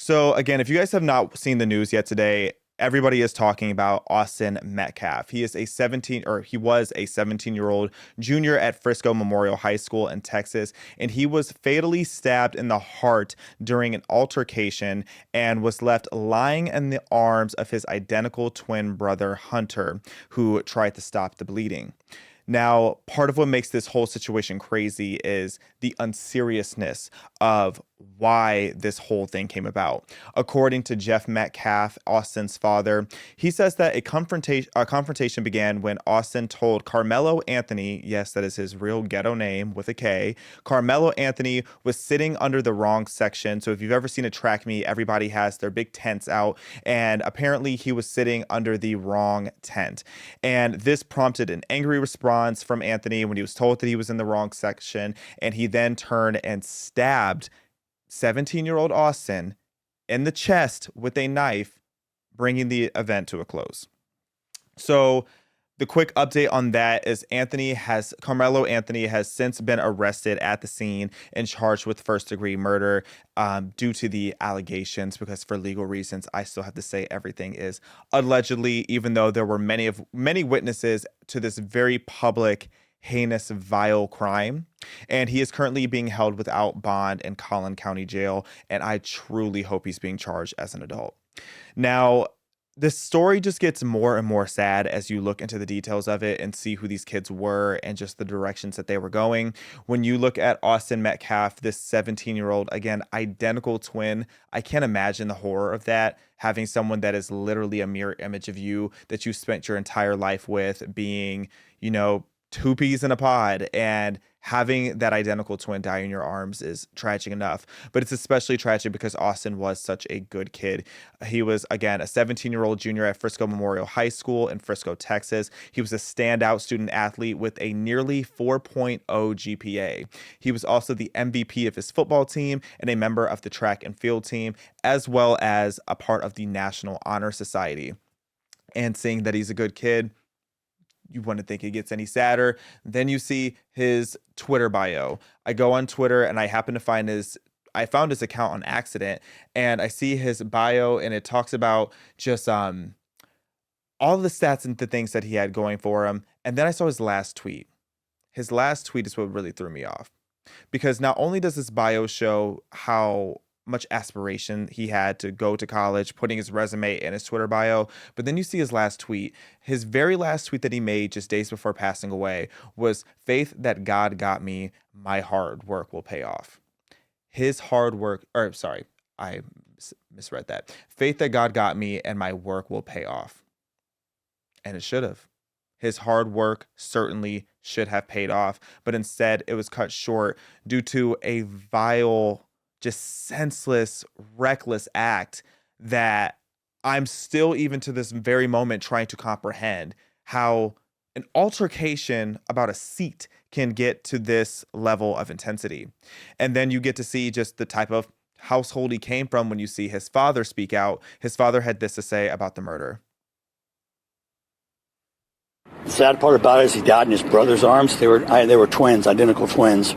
So again, if you guys have not seen the news yet today, everybody is talking about Austin Metcalf. He is a 17 or he was a 17-year-old junior at Frisco Memorial High School in Texas, and he was fatally stabbed in the heart during an altercation and was left lying in the arms of his identical twin brother Hunter, who tried to stop the bleeding. Now, part of what makes this whole situation crazy is the unseriousness of why this whole thing came about. According to Jeff Metcalf, Austin's father, he says that a confrontation began when Austin told Karmelo Anthony, yes, that is his real ghetto name with a K, Karmelo Anthony was sitting under the wrong section. So if you've ever seen a track meet, everybody has their big tents out, and apparently he was sitting under the wrong tent. And this prompted an angry response from Anthony when he was told that he was in the wrong section, and he then turned and stabbed 17-year-old Austin in the chest with a knife, bringing the event to a close. So the quick update on that is Karmelo Anthony has since been arrested at the scene and charged with first-degree murder due to the allegations, because for legal reasons, I still have to say everything is allegedly, even though there were many witnesses to this very public, heinous, vile crime. And he is currently being held without bond in Collin County Jail, and I truly hope he's being charged as an adult. Now, this story just gets more and more sad as you look into the details of it and see who these kids were and just the directions that they were going. When you look at Austin Metcalf, this 17-year-old, again, identical twin, I can't imagine the horror of that, having someone that is literally a mirror image of you that you spent your entire life with, being, two peas in a pod, and having that identical twin die in your arms is tragic enough. But it's especially tragic because Austin was such a good kid. He was, again, a 17-year-old junior at Frisco Memorial High School in Frisco, Texas. He was a standout student athlete with a nearly 4.0 GPA. He was also the MVP of his football team and a member of the track and field team, as well as a part of the National Honor Society. And seeing that he's a good kid, you wouldn't think it gets any sadder. Then you see his Twitter bio. I go on Twitter and I happen to I found his account on accident, and I see his bio and it talks about just all the stats and the things that he had going for him. And then I saw his last tweet. His last tweet is what really threw me off, because not only does his bio show how much aspiration he had to go to college, putting his resume in his Twitter bio, but then you see his last tweet. His very last tweet that he made just days before passing away was, "Faith that God got me, my hard work will pay off." His hard work, or sorry, I misread that. "Faith that God got me and my work will pay off." And it should have. His hard work certainly should have paid off, but instead it was cut short due to a vile, just senseless, reckless act that I'm still, even to this very moment, trying to comprehend how an altercation about a seat can get to this level of intensity. And then you get to see just the type of household he came from when you see his father speak out. His father had this to say about the murder. The sad part about it is he died in his brother's arms. They were twins, identical twins.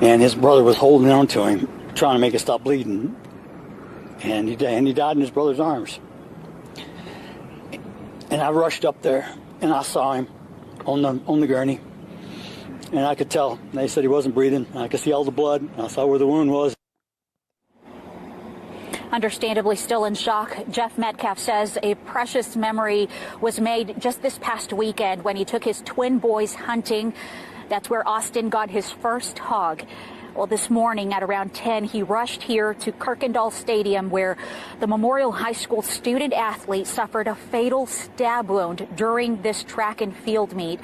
And his brother was holding on to him, trying to make it stop bleeding, and he died in his brother's arms. And I rushed up there and I saw him on the gurney, and I could tell. They said he wasn't breathing. I could see all the blood. I saw where the wound was. Understandably still in shock, Jeff Metcalf says a precious memory was made just this past weekend when he took his twin boys hunting. That's where Austin got his first hog. Well, this morning at around 10, he rushed here to Kirkendall Stadium, where the Memorial High School student athlete suffered a fatal stab wound during this track and field meet.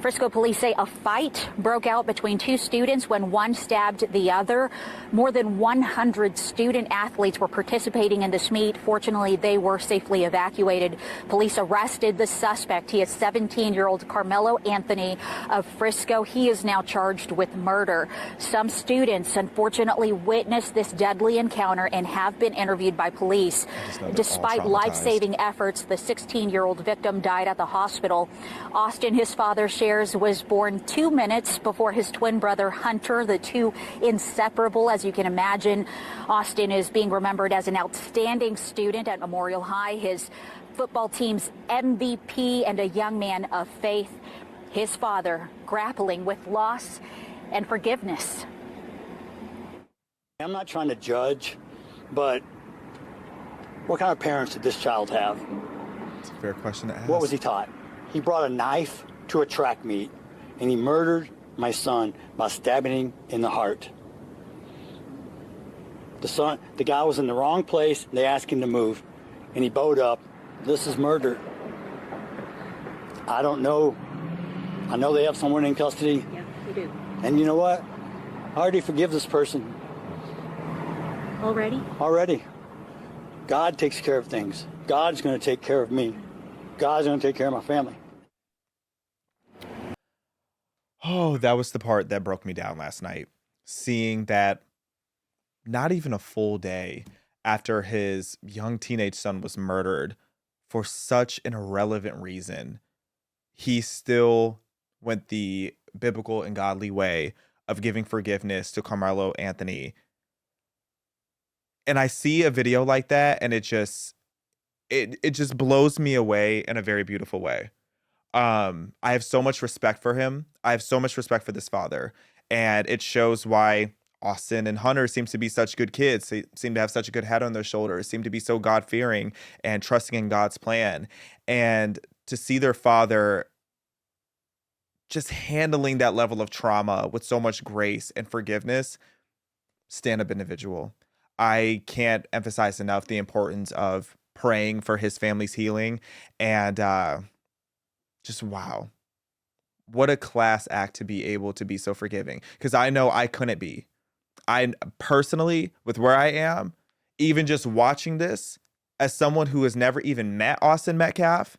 Frisco police say a fight broke out between two students when one stabbed the other. More than 100 student athletes were participating in this meet. Fortunately, they were safely evacuated. Police arrested the suspect. He is 17-year-old Karmelo Anthony of Frisco. He is now charged with murder. Some students, unfortunately, witnessed this deadly encounter and have been interviewed by police. Despite life-saving efforts, the 16-year-old victim died at the hospital. Austin, his father, shared shares was born 2 minutes before his twin brother Hunter, the two inseparable. As you can imagine, Austin is being remembered as an outstanding student at Memorial High, his football team's MVP, and a young man of faith. His father grappling with loss and forgiveness. I'm not trying to judge, but what kind of parents did this child have? It's a fair question to ask. What was he taught? He brought a knife to a track meet, and he murdered my son by stabbing him in the heart. The guy was in the wrong place. They asked him to move, and he bowed up. This is murder. I don't know. I know they have someone in custody. Yeah, we do. And you know what? I already forgive this person. Already. God takes care of things. God's going to take care of me. God's going to take care of my family. Oh, that was the part that broke me down last night. Seeing that not even a full day after his young teenage son was murdered for such an irrelevant reason, he still went the biblical and godly way of giving forgiveness to Karmelo Anthony. And I see a video like that, and it just blows me away in a very beautiful way. I have so much respect for him. I have so much respect for this father, and it shows why Austin and Hunter seems to be such good kids. They seem to have such a good head on their shoulders, seem to be so God-fearing and trusting in God's plan. And to see their father just handling that level of trauma with so much grace and forgiveness, stand-up individual. I can't emphasize enough the importance of praying for his family's healing, and just wow. What a class act to be able to be so forgiving, because I know I couldn't be. I personally, with where I am, even just watching this as someone who has never even met Austin Metcalf,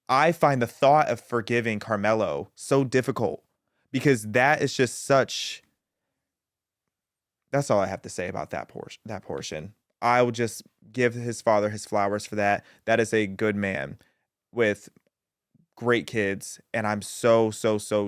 I find the thought of forgiving Karmelo so difficult, because that is just such. That's all I have to say about that portion. I will just give his father his flowers for that. That is a good man with great kids, and I'm so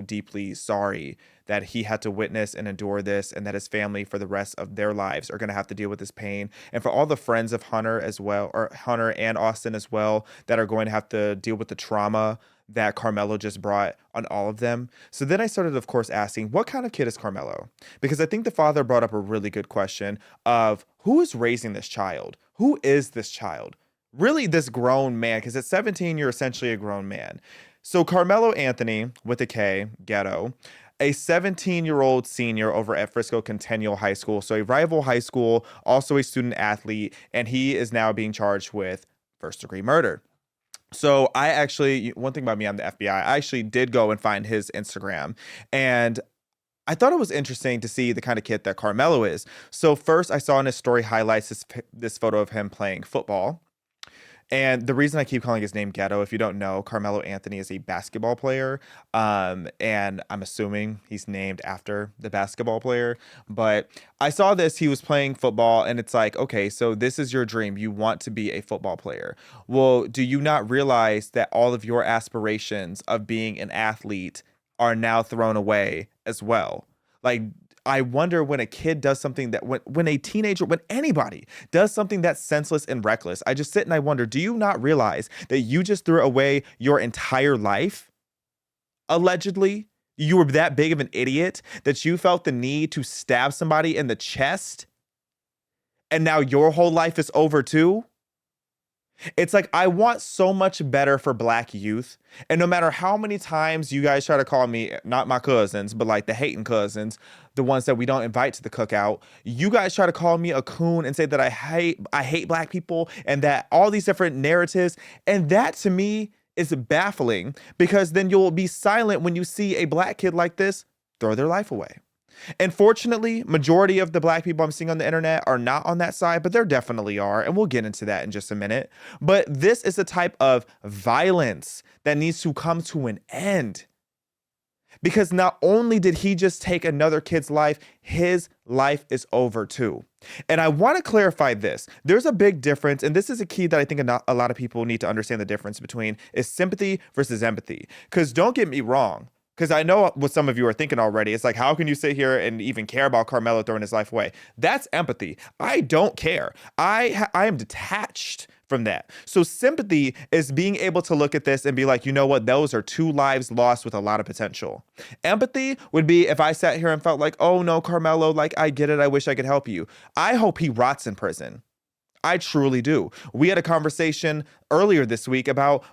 deeply sorry that he had to witness and endure this, and that his family for the rest of their lives are going to have to deal with this pain. And for all the friends of Hunter as well, or Hunter and Austin as well, that are going to have to deal with the trauma that Karmelo just brought on all of them. So then I started, of course, asking, what kind of kid is Karmelo? Because I think the father brought up a really good question of who is raising this child? Who is this child? Really, this grown man, because at 17, you're essentially a grown man. So Karmelo Anthony, with a K, ghetto, a 17-year-old senior over at Frisco Centennial High School, so a rival high school, also a student athlete, and he is now being charged with first-degree murder. So I actually, one thing about me, I'm the FBI, I actually did go and find his Instagram, and I thought it was interesting to see the kind of kid that Karmelo is. So first, I saw in his story highlights this photo of him playing football. And the reason I keep calling his name Ghetto, if you don't know, Karmelo Anthony is a basketball player. And I'm assuming he's named after the basketball player. But I saw this, he was playing football, and it's like, okay, so this is your dream. You want to be a football player. Well, do you not realize that all of your aspirations of being an athlete are now thrown away as well? Like, I wonder when a kid does something that when a teenager, when anybody does something that's senseless and reckless, I just sit and I wonder, do you not realize that you just threw away your entire life? Allegedly, you were that big of an idiot that you felt the need to stab somebody in the chest, and now your whole life is over too? It's like, I want so much better for Black youth. And no matter how many times you guys try to call me, not my cousins, but like the hating cousins, the ones that we don't invite to the cookout, you guys try to call me a coon and say that I hate Black people and that all these different narratives. And that to me is baffling, because then you'll be silent when you see a Black kid like this throw their life away. And fortunately, majority of the Black people I'm seeing on the internet are not on that side, but there definitely are, and we'll get into that in just a minute. But this is the type of violence that needs to come to an end, Because not only did he just take another kid's life, his life is over too. And I want to clarify this. There's a big difference, and this is a key that I think a lot of people need to understand the difference between is sympathy versus empathy. Because don't get me wrong, because I know what some of you are thinking already. It's like, how can you sit here and even care about Karmelo throwing his life away? That's empathy. I don't care. I am detached from that. So sympathy is being able to look at this and be like, you know what? Those are 2 lives lost with a lot of potential. Empathy would be if I sat here and felt like, oh no, Karmelo, like I get it. I wish I could help you. I hope he rots in prison. I truly do. We had a conversation earlier this week about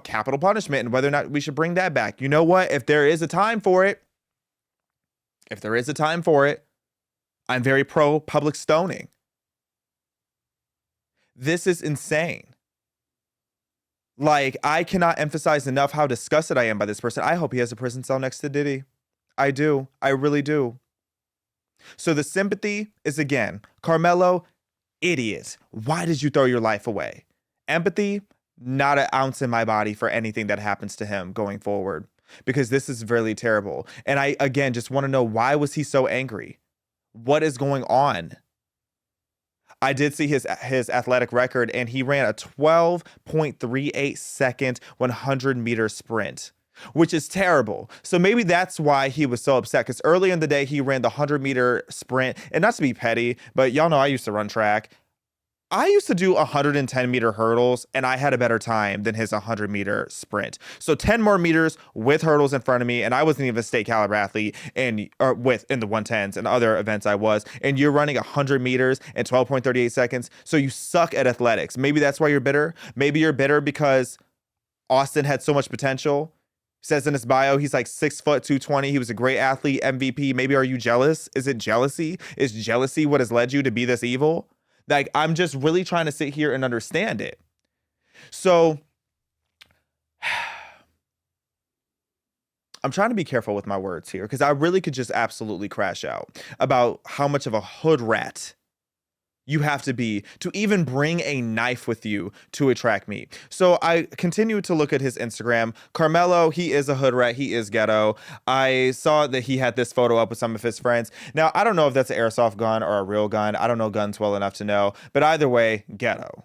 capital punishment and whether or not we should bring that back. You know what? If there is a time for it, I'm very pro public stoning. This is insane. Like, I cannot emphasize enough how disgusted I am by this person. I hope he has a prison cell next to Diddy. I do. I really do. So the sympathy is, again, Karmelo, idiot. Why did you throw your life away? Empathy, not an ounce in my body for anything that happens to him going forward, because this is really terrible. And I, again, just want to know, why was he so angry? What is going on? I did see his athletic record, and he ran a 12.38 second 100-meter sprint, which is terrible. So maybe that's why he was so upset, because early in the day, he ran the 100-meter sprint. And not to be petty, but y'all know I used to run track. I used to do 110-meter hurdles, and I had a better time than his 100-meter sprint. So 10 more meters with hurdles in front of me, and I wasn't even a state caliber athlete in the 110s and other events I was. And you're running 100 meters in 12.38 seconds. So you suck at athletics. Maybe that's why you're bitter. Maybe you're bitter because Austin had so much potential. Says in his bio, he's like 6 foot 220. He was a great athlete, MVP. Maybe are you jealous? Is it jealousy? Is jealousy what has led you to be this evil? Like, I'm just really trying to sit here and understand it. So I'm trying to be careful with my words here, because I really could just absolutely crash out about how much of a hood rat you have to be to even bring a knife with you to attract me. So I continue to look at his Instagram. Karmelo, he is a hood rat. He is ghetto. I saw that he had this photo up with some of his friends. Now, I don't know if that's an airsoft gun or a real gun. I don't know guns well enough to know. But either way, ghetto.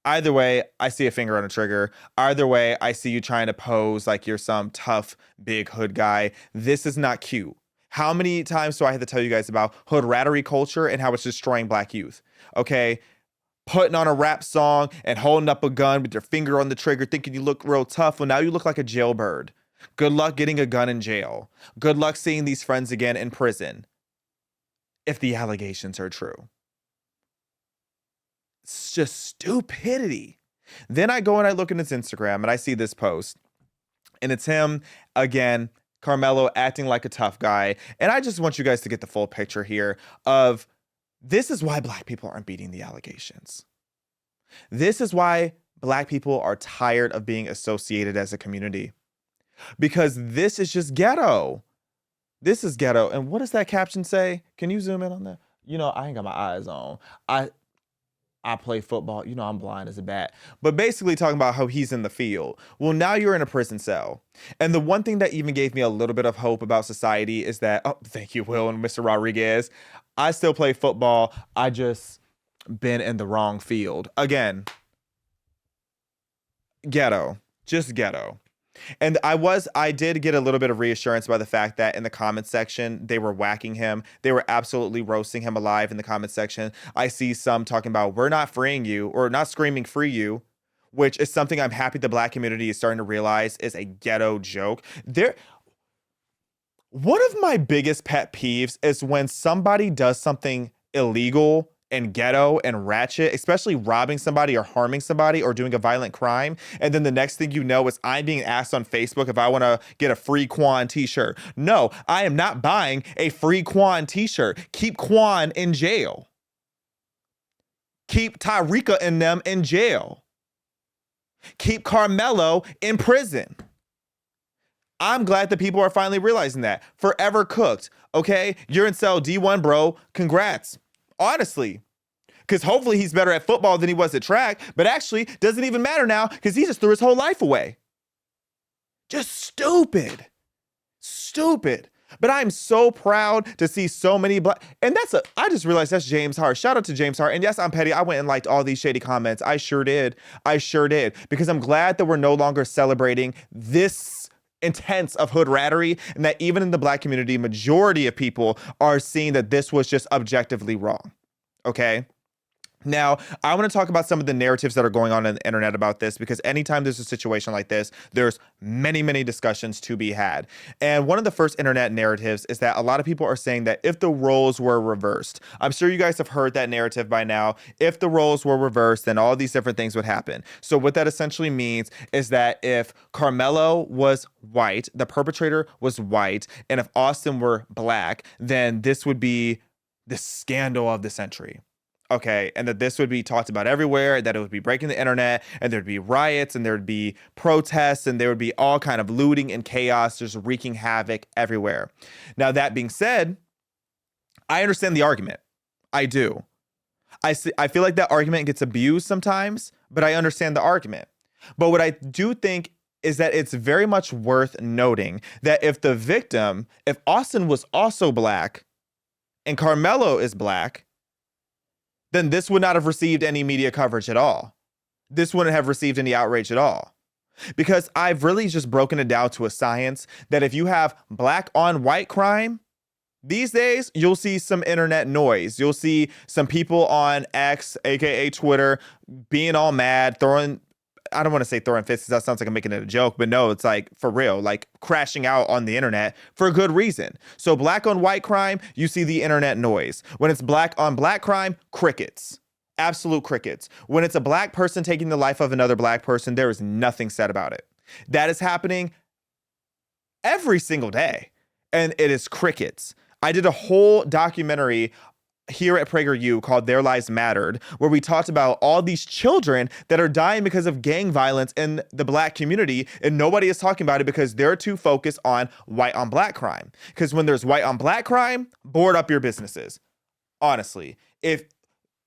Either way, I see a finger on a trigger. Either way, I see you trying to pose like you're some tough, big hood guy. This is not cute. How many times do I have to tell you guys about hood rattery culture and how it's destroying Black youth? Okay, putting on a rap song and holding up a gun with your finger on the trigger, thinking you look real tough. Well, now you look like a jailbird. Good luck getting a gun in jail. Good luck seeing these friends again in prison, if the allegations are true. It's just stupidity. Then I go and I look at his Instagram and I see this post, and it's him again, Karmelo acting like a tough guy. And I just want you guys to get the full picture here of, this is why Black people aren't beating the allegations. This is why Black people are tired of being associated as a community, because this is just ghetto. This is ghetto. And what does that caption say? Can you zoom in on that? You know, I ain't got my eyes on. I play football. You know, I'm blind as a bat. But basically talking about how he's in the field. Well, now you're in a prison cell. And the one thing that even gave me a little bit of hope about society is that, oh, thank you, Will and Mr. Rodriguez, I still play football. I just been in the wrong field. Again, ghetto. Just ghetto. And I did get a little bit of reassurance by the fact that in the comment section, they were whacking him. They were absolutely roasting him alive in the comment section. I see some talking about, we're not freeing you, or not screaming free you, which is something I'm happy the Black community is starting to realize is a ghetto joke. One of my biggest pet peeves is when somebody does something illegal and ghetto and ratchet, especially robbing somebody or harming somebody or doing a violent crime. And then the next thing you know is I'm being asked on Facebook if I want to get a free Quan t-shirt. No, I am not buying a free Quan t-shirt. Keep Quan in jail. Keep Tyreeka and them in jail. Keep Karmelo in prison. I'm glad that people are finally realizing that. Forever cooked. Okay, you're in cell D1, bro. Congrats. Honestly, because hopefully he's better at football than he was at track, but actually doesn't even matter now because he just threw his whole life away. Just stupid. Stupid. But I'm so proud to see so many black, and I just realized that's James Hart. Shout out to James Hart. And yes, I'm petty. I went and liked all these shady comments. I sure did. Because I'm glad that we're no longer celebrating this intense of hood rattery, and that even in the black community, majority of people are seeing that this was just objectively wrong. Okay. Now, I want to talk about some of the narratives that are going on the internet about this, because anytime there's a situation like this, there's many, many discussions to be had. And one of the first internet narratives is that a lot of people are saying that if the roles were reversed, I'm sure you guys have heard that narrative by now. If the roles were reversed, then all these different things would happen. So what that essentially means is that if Karmelo was white, the perpetrator was white, and if Austin were black, then this would be the scandal of the century. Okay, and that this would be talked about everywhere, that it would be breaking the internet, and there'd be riots, and there'd be protests, and there would be all kind of looting and chaos, just wreaking havoc everywhere. Now, that being said, I understand the argument. I do. I feel like that argument gets abused sometimes, but I understand the argument. But what I do think is that it's very much worth noting that if Austin was also black, and Karmelo is black, then this would not have received any media coverage at all. This wouldn't have received any outrage at all. Because I've really just broken it down to a science that if you have black on white crime, these days, you'll see some internet noise. You'll see some people on X, aka Twitter, being all mad, I don't want to say throwing fists, because that sounds like I'm making it a joke, but no, it's like for real, like crashing out on the internet for a good reason. So black on white crime, you see the internet noise. When it's black on black crime, crickets. Absolute crickets. When it's a black person taking the life of another black person, there is nothing said about it. That is happening every single day, and it is crickets. I did a whole documentary here at PragerU called Their Lives Mattered, where we talked about all these children that are dying because of gang violence in the black community, and nobody is talking about it because they're too focused on white on black crime. Because when there's white on black crime, board up your businesses. Honestly, if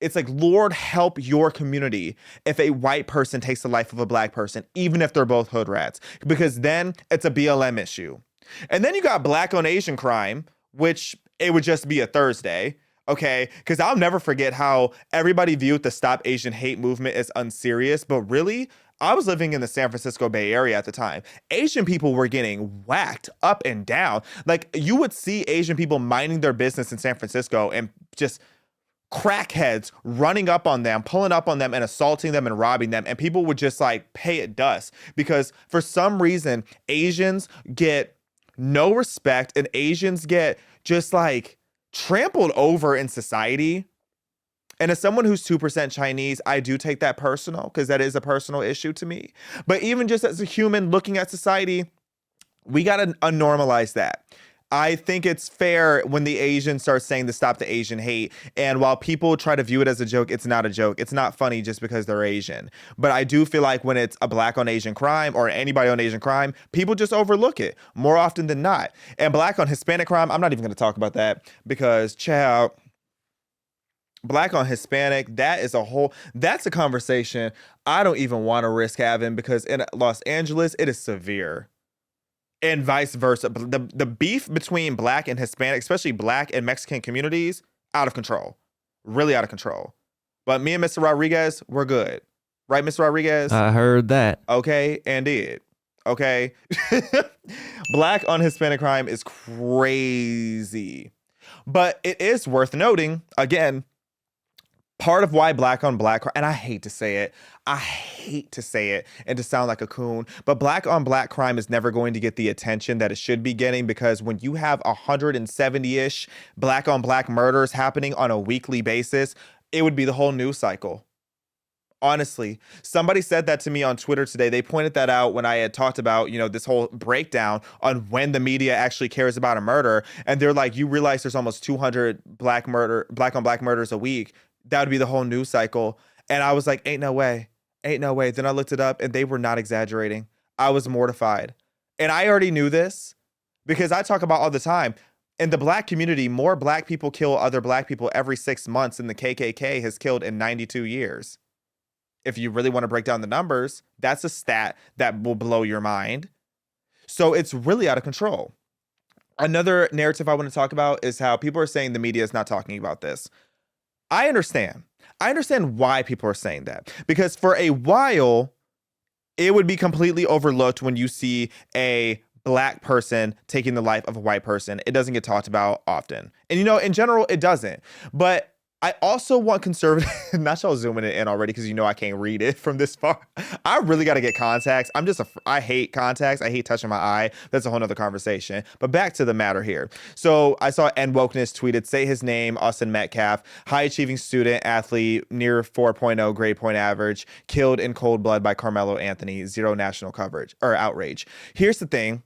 it's like, Lord help your community if a white person takes the life of a black person, even if they're both hood rats, because then it's a BLM issue. And then you got black on Asian crime, which it would just be a Thursday. Okay, because I'll never forget how everybody viewed the Stop Asian Hate movement as unserious, but really, I was living in the San Francisco Bay Area at the time. Asian people were getting whacked up and down. Like, you would see Asian people minding their business in San Francisco and just crackheads running up on them, pulling up on them and assaulting them and robbing them. And people would just like pay it dust, because for some reason, Asians get no respect, and Asians get just like trampled over in society. And as someone who's 2% Chinese, I do take that personal, because that is a personal issue to me. But even just as a human looking at society, we got to unnormalize that. I think it's fair when the Asians start saying to stop the Asian hate. And while people try to view it as a joke, it's not a joke. It's not funny just because they're Asian. But I do feel like when it's a black on Asian crime or anybody on Asian crime, people just overlook it more often than not. And black on Hispanic crime, I'm not even going to talk about that, because child, black on Hispanic, that's a conversation I don't even want to risk having, because in Los Angeles, it is severe. And vice versa. The beef between black and Hispanic, especially black and Mexican communities, out of control. Really out of control. But me and Mr. Rodriguez, we're good. Right, Mr. Rodriguez? I heard that. Okay, and did. Okay? Black on Hispanic crime is crazy. But it is worth noting, again, part of why black on black crime, and I hate to say it and to sound like a coon, but black on black crime is never going to get the attention that it should be getting, because when you have 170-ish black on black murders happening on a weekly basis, it would be the whole news cycle. Honestly, somebody said that to me on Twitter today. They pointed that out when I had talked about, this whole breakdown on when the media actually cares about a murder. And they're like, you realize there's almost 200 black on black murders a week. That would be the whole news cycle. And I was like, ain't no way. Then I looked it up, and they were not exaggerating. I was mortified. And I already knew this, because I talk about all the time. In the black community, more black people kill other black people every 6 months than the KKK has killed in 92 years. If you really want to break down the numbers, that's a stat that will blow your mind. So it's really out of control. Another narrative I want to talk about is how people are saying the media is not talking about this. I understand. I understand why people are saying that. Because for a while, it would be completely overlooked when you see a black person taking the life of a white person. It doesn't get talked about often. And, you know, in general, it doesn't. But I also want conservative, not y'all zooming it in already because you know I can't read it from this far. I really got to get contacts. I hate contacts. I hate touching my eye. That's a whole nother conversation. But back to the matter here. So I saw N Wokeness tweeted, say his name, Austin Metcalf, high achieving student, athlete, near 4.0 grade point average, killed in cold blood by Karmelo Anthony, zero national coverage or outrage. Here's the thing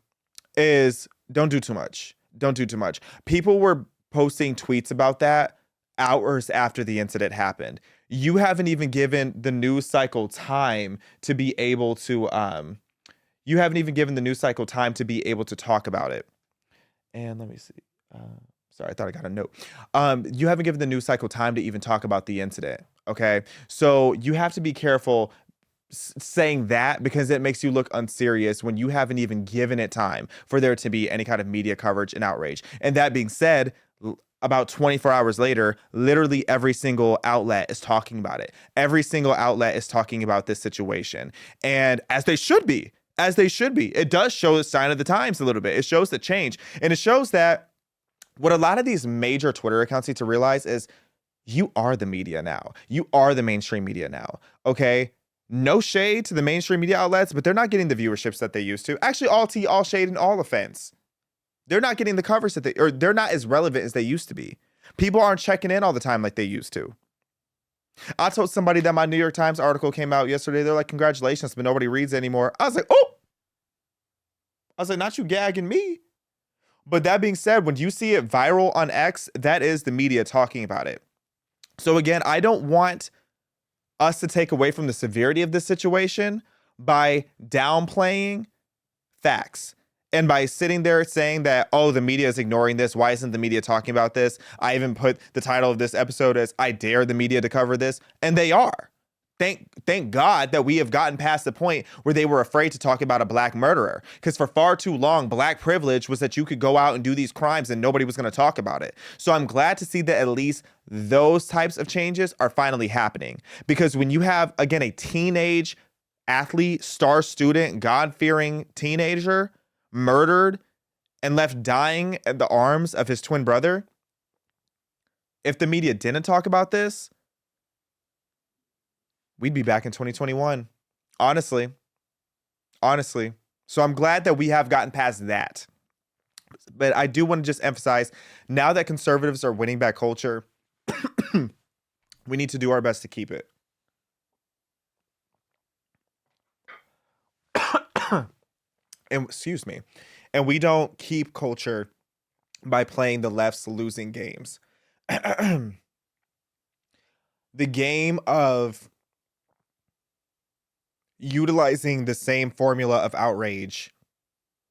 is don't do too much. Don't do too much. People were posting tweets about that hours after the incident happened. You haven't even given the news cycle time to be able to talk about it. And let me see. Sorry, I thought I got a note. You haven't given the news cycle time to even talk about the incident. Okay. So you have to be careful saying that because it makes you look unserious when you haven't even given it time for there to be any kind of media coverage and outrage. And that being said, about 24 hours later, literally every single outlet is talking about it. Every single outlet is talking about this situation. And as they should be, it does show the sign of the times a little bit. It shows the change. And it shows that what a lot of these major Twitter accounts need to realize is you are the media now. You are the mainstream media now. Okay? No shade to the mainstream media outlets, but they're not getting the viewerships that they used to. Actually, all tea, all shade, and all offense. They're not getting the coverage they're not as relevant as they used to be. People aren't checking in all the time like they used to. I told somebody that my New York Times article came out yesterday. They're like, congratulations, but nobody reads anymore. I was like, not you gagging me. But that being said, when you see it viral on X, that is the media talking about it. So again, I don't want us to take away from the severity of this situation by downplaying facts. And by sitting there saying that, oh, the media is ignoring this. Why isn't the media talking about this? I even put the title of this episode as I dare the media to cover this. And they are. Thank God that we have gotten past the point where they were afraid to talk about a black murderer. Because for far too long, black privilege was that you could go out and do these crimes and nobody was going to talk about it. So I'm glad to see that at least those types of changes are finally happening. Because when you have, again, a teenage athlete, star student, God-fearing teenager murdered and left dying at the arms of his twin brother, if the media didn't talk about this, we'd be back in 2021. Honestly. So I'm glad that we have gotten past that. But I do want to just emphasize, now that conservatives are winning back culture, we need to do our best to keep it. And excuse me. And we don't keep culture by playing the left's losing games. The game of utilizing the same formula of outrage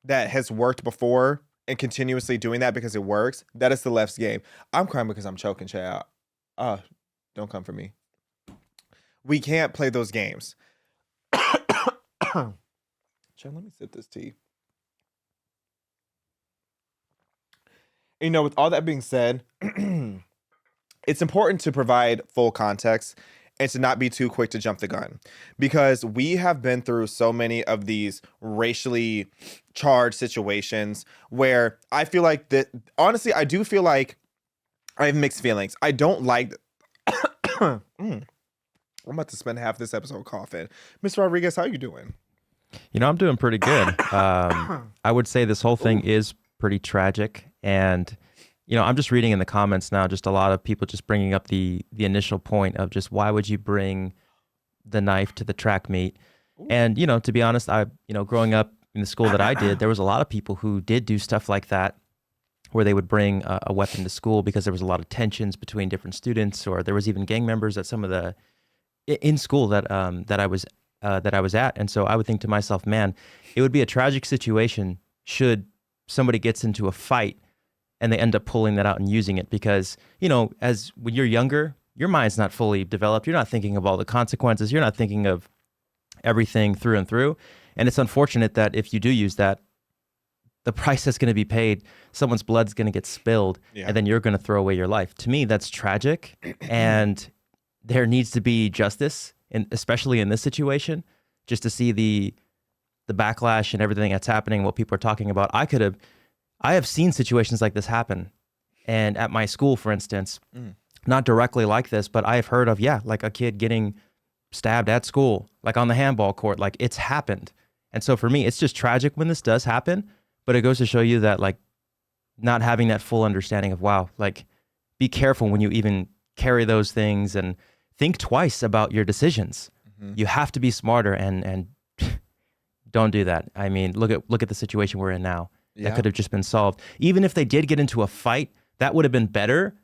that has worked before and continuously doing that because it works, that is the left's game. I'm crying because I'm choking, child. Don't come for me. We can't play those games. Child, let me sip this tea. You know, with all that being said, it's important to provide full context and to not be too quick to jump the gun, because we have been through so many of these racially charged situations where I feel like that, honestly, I do feel like I have mixed feelings. I don't like I'm about to spend half this episode coughing. Mr. Rodriguez, how you doing? You know, I'm doing pretty good. I would say this whole thing is pretty tragic. And, you know, I'm just reading in the comments now, just a lot of people just bringing up the initial point of just why would you bring the knife to the track meet? And, you know, to be honest, growing up in the school that I did, there was a lot of people who did do stuff like that, where they would bring a weapon to school because there was a lot of tensions between different students, or there was even gang members at some of the in school that I was at. And so I would think to myself, man, it would be a tragic situation should somebody gets into a fight and they end up pulling that out and using it, because, you know, as when you're younger, your mind's not fully developed. You're not thinking of all the consequences. You're not thinking of everything through and through. And it's unfortunate that if you do use that, the price that's going to be paid. Someone's blood's going to get spilled, and then you're going to throw away your life. To me, that's tragic, and there needs to be justice, and especially in this situation, just to see the backlash and everything that's happening, what people are talking about. I have seen situations like this happen, and at my school, for instance, not directly like this, but I have heard of, like a kid getting stabbed at school, like on the handball court, like it's happened. And so for me, it's just tragic when this does happen, but it goes to show you that like not having that full understanding of, wow, like be careful when you even carry those things and think twice about your decisions. You have to be smarter and don't do that. I mean, look at the situation we're in now. That could have just been solved. Even if they did get into a fight, that would have been better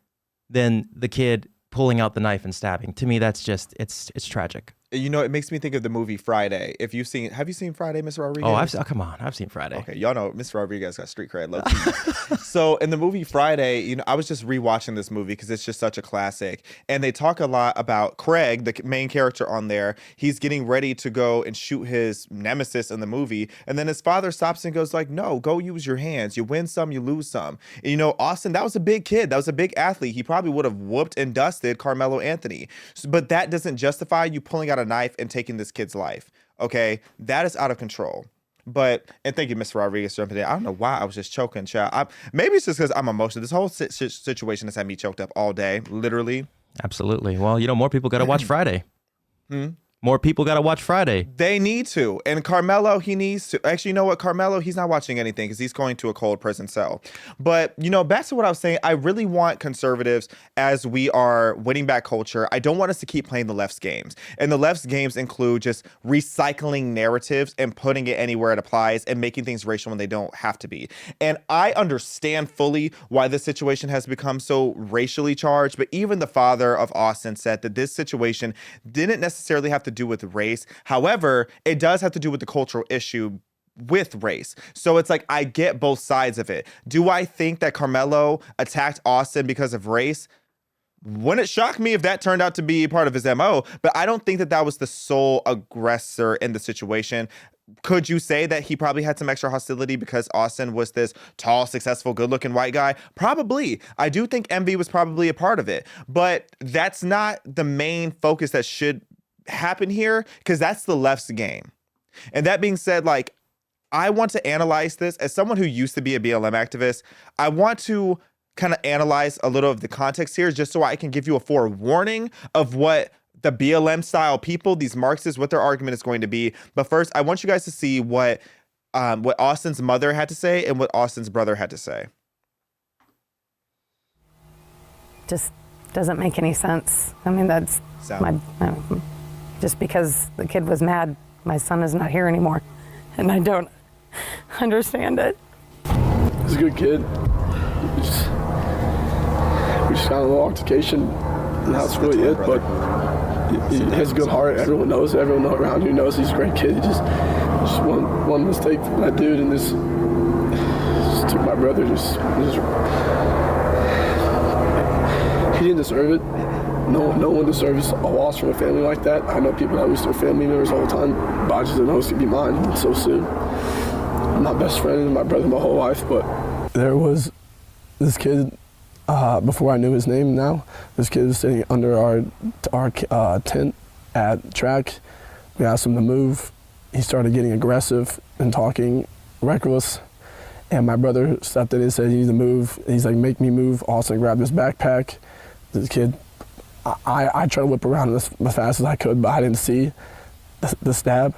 than the kid pulling out the knife and stabbing. To me, that's just, it's tragic. You know, it makes me think of the movie Friday. Have you seen Friday, Mr. Rodriguez? Come on, I've seen Friday. Okay, y'all know Mr. Rodriguez got street cred, low key. So in the movie Friday, you know, I was just rewatching this movie because it's just such a classic. And they talk a lot about Craig, the main character on there. He's getting ready to go and shoot his nemesis in the movie. And then his father stops and goes like, no, go use your hands. You win some, you lose some. And, you know, Austin, that was a big kid. That was a big athlete. He probably would have whooped and dusted Karmelo Anthony. But that doesn't justify you pulling out a knife and taking this kid's life. Okay, that is out of control. And thank you, Mr. Rodriguez, for jumping in. I don't know why I was just choking, child. Maybe it's just because I'm emotional. This whole situation has had me choked up all day, literally. Absolutely. Well, you know, more people got to watch Friday. More people got to watch Friday. They need to. And Karmelo, he needs to. Actually, you know what? Karmelo, he's not watching anything because he's going to a cold prison cell. But, you know, back to what I was saying, I really want conservatives, as we are winning back culture, I don't want us to keep playing the left's games. And the left's games include just recycling narratives and putting it anywhere it applies and making things racial when they don't have to be. And I understand fully why this situation has become so racially charged. But even the father of Austin said that this situation didn't necessarily have to do with race. However, it does have to do with the cultural issue with race. So it's like, I get both sides of it. Do I think that Karmelo attacked Austin because of race? Wouldn't it shock me if that turned out to be part of his MO? But I don't think that that was the sole aggressor in the situation. Could you say that he probably had some extra hostility because Austin was this tall, successful, good-looking white guy? Probably. I do think envy was probably a part of it. But that's not the main focus that should happen here, because that's the left's game. And that being said, like, I want to analyze this as someone who used to be a BLM activist. I want to kind of analyze a little of the context here just so I can give you a forewarning of what the BLM style people, these Marxists, what their argument is going to be. But first, I want you guys to see what Austin's mother had to say and what Austin's brother had to say. Just doesn't make any sense. I mean, that's just because the kid was mad, my son is not here anymore. And I don't understand it. He's a good kid. We just got a little altercation, and that's really it. But he has a good heart. Everyone knows. Everyone around here knows he's a great kid. He just one mistake from that dude, and just took my brother. He didn't deserve it. No one deserves a loss from a family like that. I know people that lose their family members all the time, but I just didn't know it's gonna be mine so soon. My best friend and my brother my whole life, but there was this kid, before I knew his name now, this kid was sitting under our tent at track. We asked him to move. He started getting aggressive and talking reckless. And my brother stepped in and said, "You need to move." He's like, "Make me move." Austin grabbed his backpack. This kid, I tried to whip around as fast as I could, but I didn't see the stab.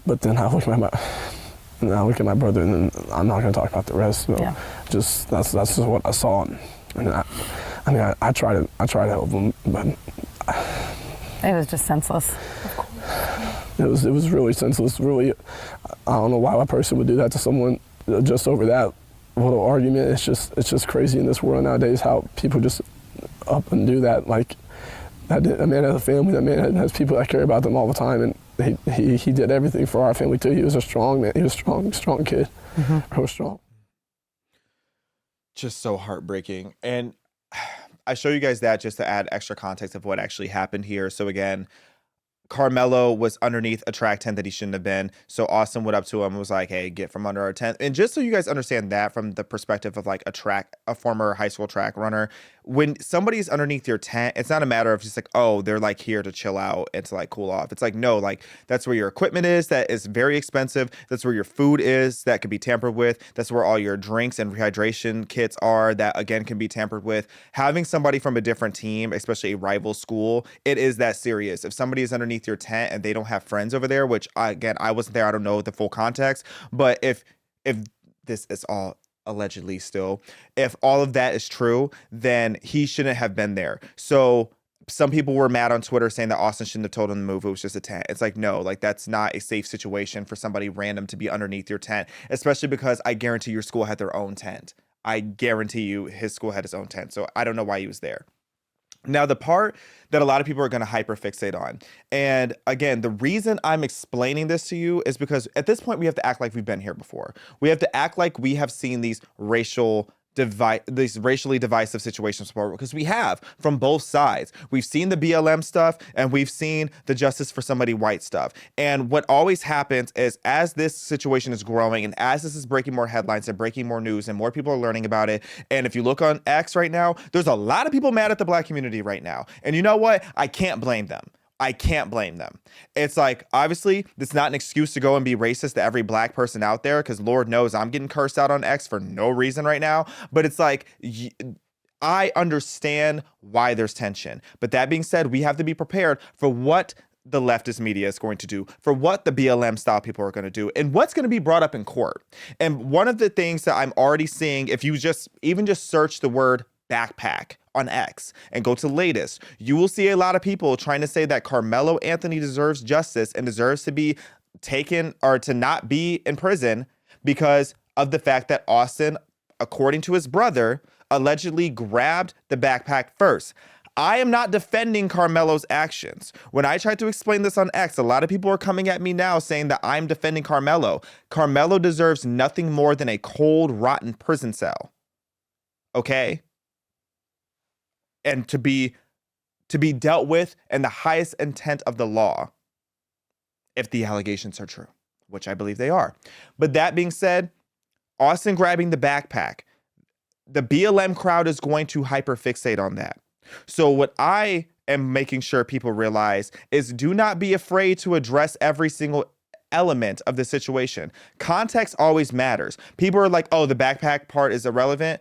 But then I look at my brother, and then I'm not going to talk about the rest. So just that's just what I saw. And I try to help him, but it was just senseless. It was really senseless. Really, I don't know why a person would do that to someone just over that little argument. It's just crazy in this world nowadays how people just up and do that. Like that man has a family. That man has people that care about them all the time, and he did everything for our family too. He was a strong man. He was a strong kid. Real strong. Just so heartbreaking. And I show you guys that just to add extra context of what actually happened here. So again, Karmelo was underneath a track tent that he shouldn't have been. So Austin went up to him and was like, hey, get from under our tent. And just so you guys understand that from the perspective of like a former high school track runner, when somebody's underneath your tent, it's not a matter of just like, oh, they're like here to chill out and to like cool off. It's like, no, like that's where your equipment is. That is very expensive. That's where your food is that could be tampered with. That's where all your drinks and rehydration kits are that again can be tampered with. Having somebody from a different team, especially a rival school, it is that serious. If somebody is underneath your tent and they don't have friends over there, which I wasn't there, I don't know the full context, but if this is all allegedly still, if all of that is true, then he shouldn't have been there. So some people were mad on Twitter saying that Austin shouldn't have told him to move. It was just a tent. It's like, no, like that's not a safe situation for somebody random to be underneath your tent, especially because I guarantee your school had their own tent. I guarantee you his school had his own tent. So I don't know why he was there. Now, the part that a lot of people are going to hyperfixate on, and again, the reason I'm explaining this to you is because at this point, we have to act like we've been here before. We have to act like we have seen these racially divisive situations before, because we have from both sides. We've seen the BLM stuff and we've seen the justice for somebody white stuff. And what always happens is as this situation is growing and as this is breaking more headlines and breaking more news and more people are learning about it. And if you look on X right now, there's a lot of people mad at the Black community right now. And you know what? I can't blame them. I can't blame them. It's like, obviously, it's not an excuse to go and be racist to every Black person out there, because Lord knows I'm getting cursed out on X for no reason right now. But it's like, I understand why there's tension. But that being said, we have to be prepared for what the leftist media is going to do, for what the BLM style people are going to do, and what's going to be brought up in court. And one of the things that I'm already seeing, if you just search the word backpack on X and go to latest, you will see a lot of people trying to say that Karmelo Anthony deserves justice and deserves to be taken or to not be in prison because of the fact that Austin, according to his brother, allegedly grabbed the backpack first. I am not defending Karmelo's actions. When I tried to explain this on X, a lot of people are coming at me now saying that I'm defending Karmelo. Karmelo deserves nothing more than a cold, rotten prison cell. Okay? And to be dealt with in the highest intent of the law, if the allegations are true, which I believe they are. But that being said, Austin grabbing the backpack, the BLM crowd is going to hyperfixate on that. So what I am making sure people realize is do not be afraid to address every single element of the situation. Context always matters. People are like, oh, the backpack part is irrelevant.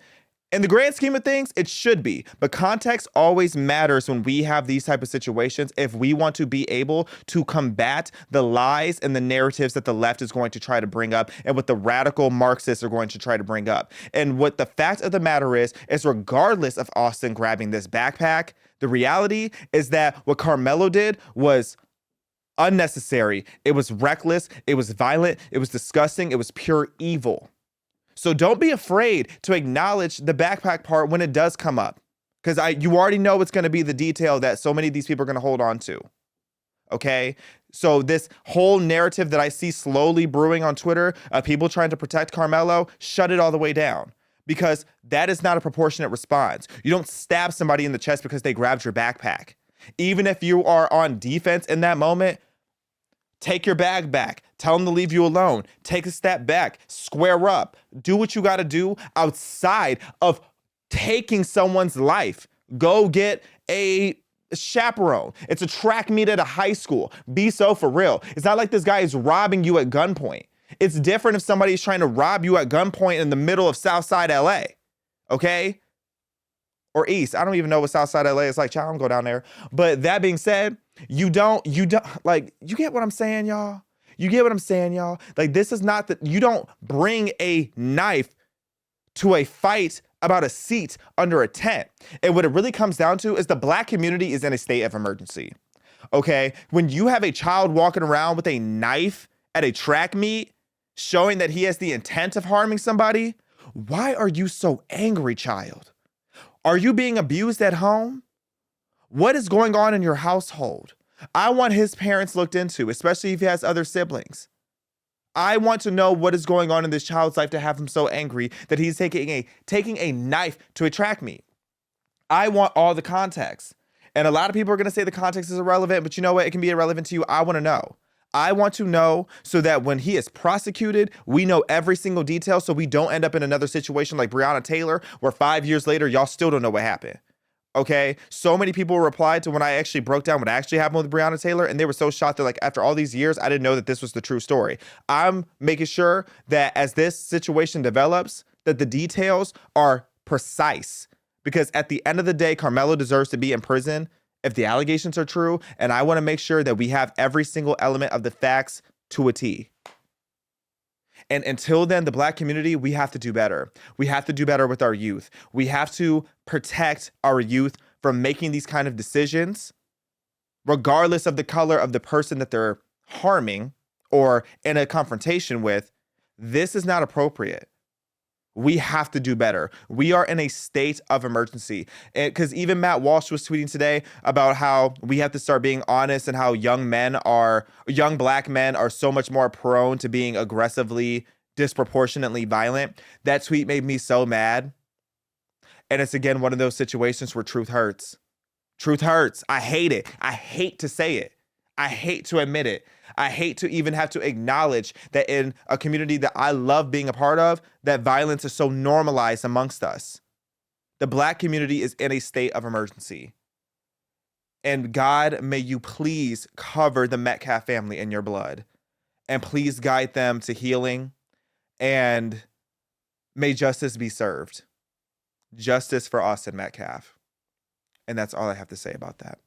In the grand scheme of things, it should be. But context always matters when we have these type of situations if we want to be able to combat the lies and the narratives that the left is going to try to bring up and what the radical Marxists are going to try to bring up. And what the fact of the matter is regardless of Austin grabbing this backpack, the reality is that what Karmelo did was unnecessary. It was reckless. It was violent. It was disgusting. It was pure evil. So don't be afraid to acknowledge the backpack part when it does come up, because you already know it's going to be the detail that so many of these people are going to hold on to. Okay, so this whole narrative that I see slowly brewing on Twitter of people trying to protect Karmelo, shut it all the way down, because that is not a proportionate response. You don't stab somebody in the chest because they grabbed your backpack. Even if you are on defense in that moment, take your bag back. Tell them to leave you alone. Take a step back. Square up. Do what you got to do outside of taking someone's life. Go get a chaperone. It's a track meet at a high school. Be so for real. It's not like this guy is robbing you at gunpoint. It's different if somebody's trying to rob you at gunpoint in the middle of Southside LA. Okay? Or East. I don't even know what Southside LA is like. Child, I don't go down there. But that being said, you don't, like, you get what I'm saying, y'all? You get what I'm saying, y'all? Like, this is not that you don't bring a knife to a fight about a seat under a tent. And what it really comes down to is the Black community is in a state of emergency. Okay? When you have a child walking around with a knife at a track meet, showing that he has the intent of harming somebody, why are you so angry, child? Are you being abused at home? What is going on in your household? I want his parents looked into, especially if he has other siblings. I want to know what is going on in this child's life to have him so angry that he's taking a knife to a track meet. I want all the context. And a lot of people are going to say the context is irrelevant, but you know what? It can be irrelevant to you. I want to know. I want to know so that when he is prosecuted, we know every single detail so we don't end up in another situation like Breonna Taylor, where 5 years later, y'all still don't know what happened. Okay, so many people replied to when I actually broke down what actually happened with Breonna Taylor, and they were so shocked that, like, after all these years, I didn't know that this was the true story. I'm making sure that as this situation develops, that the details are precise, because at the end of the day, Karmelo deserves to be in prison if the allegations are true, and I want to make sure that we have every single element of the facts to a T. And until then, the Black community, we have to do better. We have to do better with our youth. We have to protect our youth from making these kind of decisions, regardless of the color of the person that they're harming or in a confrontation with. This is not appropriate. We have to do better. We are in a state of emergency. Because even Matt Walsh was tweeting today about how we have to start being honest and how young Black men are so much more prone to being aggressively, disproportionately violent. That tweet made me so mad. And it's, again, one of those situations where truth hurts. Truth hurts. I hate it. I hate to say it. I hate to admit it. I hate to even have to acknowledge that in a community that I love being a part of, that violence is so normalized amongst us. The Black community is in a state of emergency. And God, may you please cover the Metcalf family in your blood. And please guide them to healing. And may justice be served. Justice for Austin Metcalf. And that's all I have to say about that.